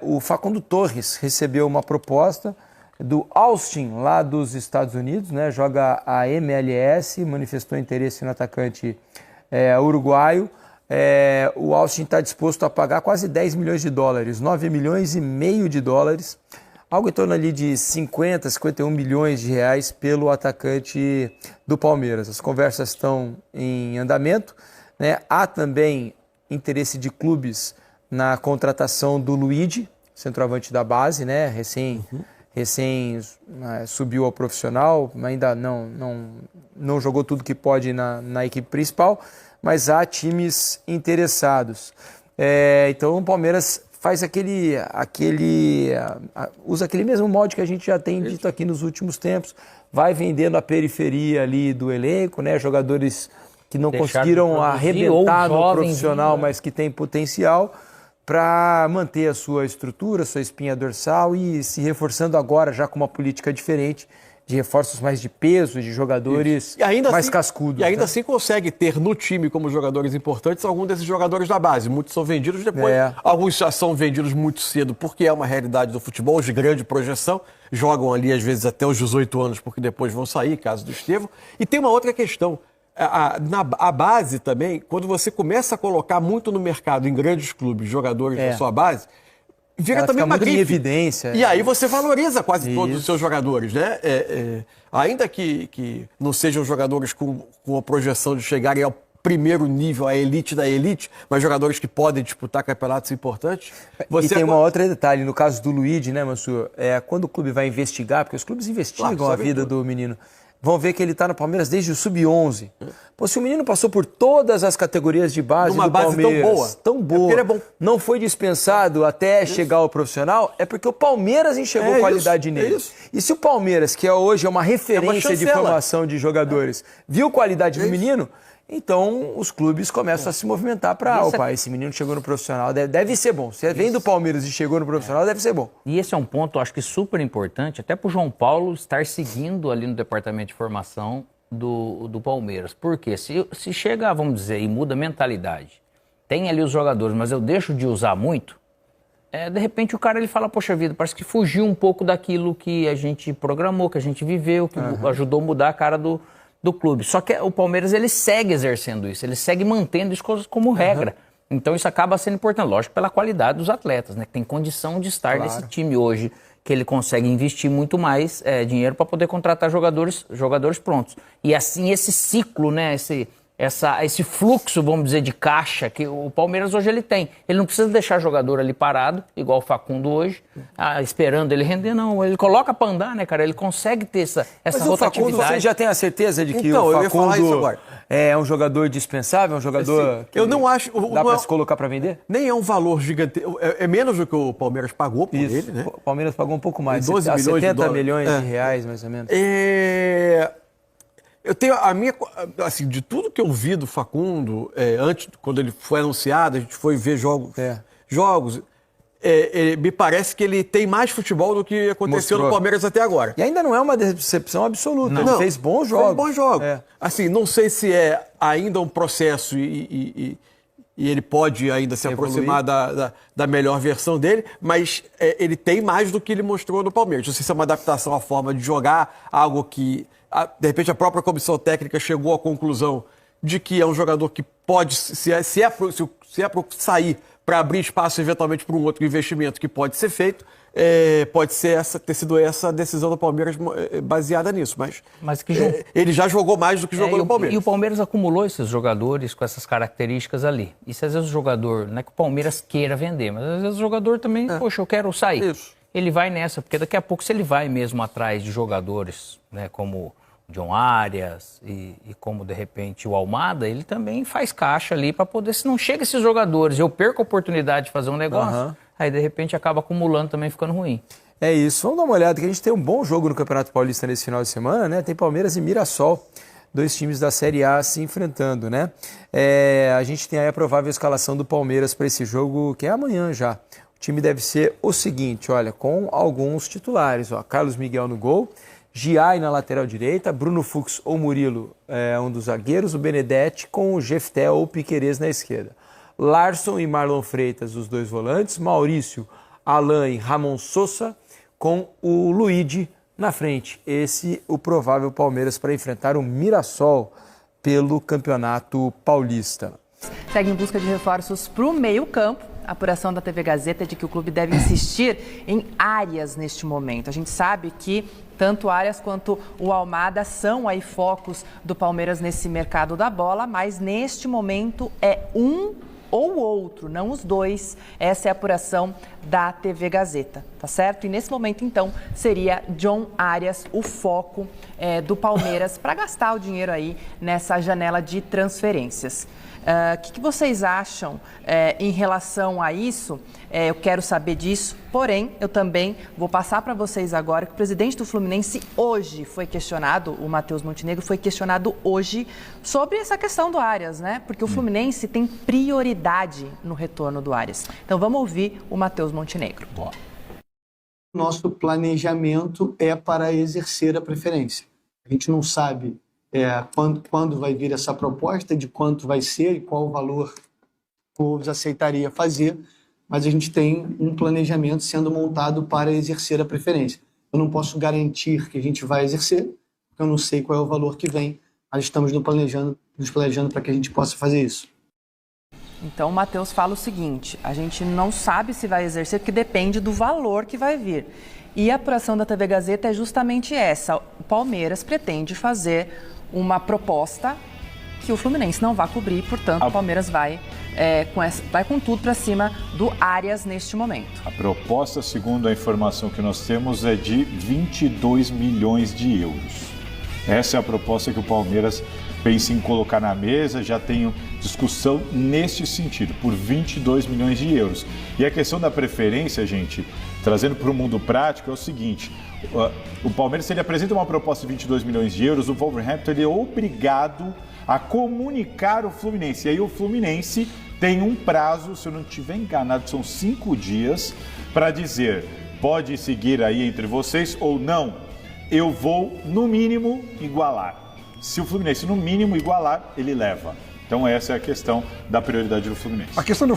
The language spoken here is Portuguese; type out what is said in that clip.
o Facundo Torres recebeu uma proposta do Austin, lá dos Estados Unidos, né? Joga a MLS, manifestou interesse no atacante uruguaio. O Austin está disposto a pagar quase 10 milhões de dólares, 9 milhões e meio de dólares, algo em torno ali de 51 milhões de reais pelo atacante do Palmeiras. As conversas estão em andamento, né? Há também interesse de clubes na contratação do Luigi, centroavante da base, né? Recém subiu ao profissional, ainda não jogou tudo que pode na equipe principal, mas há times interessados. Então o Palmeiras faz usa aquele mesmo molde que a gente já tem dito aqui nos últimos tempos, vai vendendo a periferia ali do elenco, né? Jogadores que não conseguiram arrebentar no profissional, mas que têm potencial, para manter a sua estrutura, a sua espinha dorsal e se reforçando agora já com uma política diferente, de reforços mais de peso, de jogadores mais cascudos. E ainda assim consegue ter no time como jogadores importantes algum desses jogadores da base. Muitos são vendidos depois, alguns já são vendidos muito cedo, porque é uma realidade do futebol de grande projeção. Jogam ali às vezes até os 18 anos, porque depois vão sair, caso do Estevão. E tem uma outra questão. A base também, quando você começa a colocar muito no mercado, em grandes clubes, jogadores da sua base, vira também uma grife. Em evidência. E aí você valoriza quase todos os seus jogadores, né? Ainda que não sejam jogadores com a projeção de chegarem ao primeiro nível, a elite da elite, mas jogadores que podem disputar campeonatos importantes. E tem uma outra detalhe, no caso do Luigi, né, Mansur? Quando o clube vai investigar, porque os clubes investigam a vida do menino, vão ver que ele está no Palmeiras desde o Sub-11. Pô, se o menino passou por todas as categorias de base do Palmeiras, tão boa, ele é bom. Não foi dispensado até chegar ao profissional, é porque o Palmeiras enxergou qualidade nele. E se o Palmeiras, que hoje é uma referência de formação de jogadores, viu qualidade no menino, então os clubes começam a se movimentar para, esse menino chegou no profissional, deve ser bom. Se vem do Palmeiras e chegou no profissional, deve ser bom. E esse é um ponto, acho que super importante, até para o João Paulo estar seguindo ali no departamento de formação do Palmeiras. Porque se chega, vamos dizer, e muda a mentalidade, tem ali os jogadores, mas eu deixo de usar muito, de repente o cara ele fala, poxa vida, parece que fugiu um pouco daquilo que a gente programou, que a gente viveu, que ajudou a mudar a cara do clube. Só que o Palmeiras ele segue exercendo isso, ele segue mantendo isso como regra. Então isso acaba sendo importante, lógico, pela qualidade dos atletas, né? Que tem condição de estar nesse time hoje, que ele consegue investir muito mais dinheiro para poder contratar jogadores prontos. E assim esse ciclo, né? Esse fluxo, vamos dizer, de caixa que o Palmeiras hoje ele tem. Ele não precisa deixar jogador ali parado, igual o Facundo hoje, esperando ele render, não. Ele coloca para andar, né, cara? Ele consegue ter essa rotatividade. Facundo, você já tem a certeza de que o Facundo é um jogador dispensável, um jogador que eu não acho, dá para se colocar para vender? Nem é um valor gigante, é menos do que o Palmeiras pagou por ele, né? O Palmeiras pagou um pouco mais, 12 milhões 70 milhões de reais, mais ou menos. Eu tenho a minha, assim, de tudo que eu vi do Facundo, antes, quando ele foi anunciado, a gente foi ver jogos, me parece que ele tem mais futebol do que aconteceu no Palmeiras até agora. E ainda não é uma decepção absoluta, ele fez bons jogos. Fez bons jogos. Assim, não sei se é ainda um processo e ele pode ainda se aproximar da melhor versão dele, mas ele tem mais do que ele mostrou no Palmeiras. Não sei se é uma adaptação à forma de jogar, algo que de repente a própria comissão técnica chegou à conclusão de que é um jogador que pode, se é para sair para abrir espaço eventualmente para um outro investimento que pode ser feito, pode ser ter sido essa decisão do Palmeiras baseada nisso, mas ele já jogou mais do que jogou no Palmeiras. E o Palmeiras acumulou esses jogadores com essas características ali. E se às vezes o jogador, não é que o Palmeiras queira vender, mas às vezes o jogador também, poxa, eu quero sair. Isso. Ele vai nessa, porque daqui a pouco se ele vai mesmo atrás de jogadores, né, como John Arias e como, de repente, o Almada, ele também faz caixa ali para poder, se não chega esses jogadores, eu perco a oportunidade de fazer um negócio, aí, de repente, acaba acumulando também, ficando ruim. É isso. Vamos dar uma olhada, que a gente tem um bom jogo no Campeonato Paulista nesse final de semana, né? Tem Palmeiras e Mirassol, dois times da Série A se enfrentando, né? A gente tem aí a provável escalação do Palmeiras para esse jogo, que é amanhã já. O time deve ser o seguinte, olha, com alguns titulares, ó, Carlos Miguel no gol, Giai na lateral direita, Bruno Fux ou Murilo um dos zagueiros, o Benedetti com o Jefté ou Piquerez na esquerda. Larson e Marlon Freitas, os dois volantes, Maurício, Alain e Ramon Sosa, com o Luigi na frente. Esse o provável Palmeiras para enfrentar o Mirassol pelo Campeonato Paulista. Segue em busca de reforços para o meio-campo. A apuração da TV Gazeta é de que o clube deve insistir em Arias neste momento. A gente sabe que tanto o Arias quanto o Almada são aí focos do Palmeiras nesse mercado da bola, mas neste momento é um ou outro, não os dois. Essa é a apuração da TV Gazeta, tá certo? E nesse momento, então, seria John Arias o foco do Palmeiras para gastar o dinheiro aí nessa janela de transferências. O que vocês acham em relação a isso? Eu quero saber disso, porém, eu também vou passar para vocês agora que o presidente do Fluminense hoje foi questionado, o Matheus Montenegro foi questionado hoje sobre essa questão do Arias, né? Porque o Fluminense tem prioridade no retorno do Arias. Então vamos ouvir o Matheus Montenegro. Boa. Nosso planejamento é para exercer a preferência. A gente não sabe quando vai vir essa proposta, de quanto vai ser e qual o valor que o Wolves aceitaria fazer, mas a gente tem um planejamento sendo montado para exercer a preferência. Eu não posso garantir que a gente vai exercer, porque eu não sei qual é o valor que vem, mas estamos nos planejando para que a gente possa fazer isso. Então o Matheus fala o seguinte, a gente não sabe se vai exercer porque depende do valor que vai vir. E a apuração da TV Gazeta é justamente essa, o Palmeiras pretende fazer uma proposta que o Fluminense não vai cobrir, portanto o Palmeiras vai com tudo para cima do Arias neste momento. A proposta, segundo a informação que nós temos, é de 22 milhões de euros. Essa é a proposta que o Palmeiras pensa em colocar na mesa, já tem discussão neste sentido, por 22 milhões de euros. E a questão da preferência, gente, trazendo para o mundo prático, é o seguinte, o Palmeiras, se ele apresenta uma proposta de 22 milhões de euros, o Wolverhampton ele é obrigado a comunicar o Fluminense. E aí o Fluminense tem um prazo, se eu não estiver enganado, são 5 dias, para dizer, pode seguir aí entre vocês ou não, eu vou, no mínimo, igualar. Se o Fluminense, no mínimo, igualar, ele leva. Então essa é a questão da prioridade do Fluminense. A questão do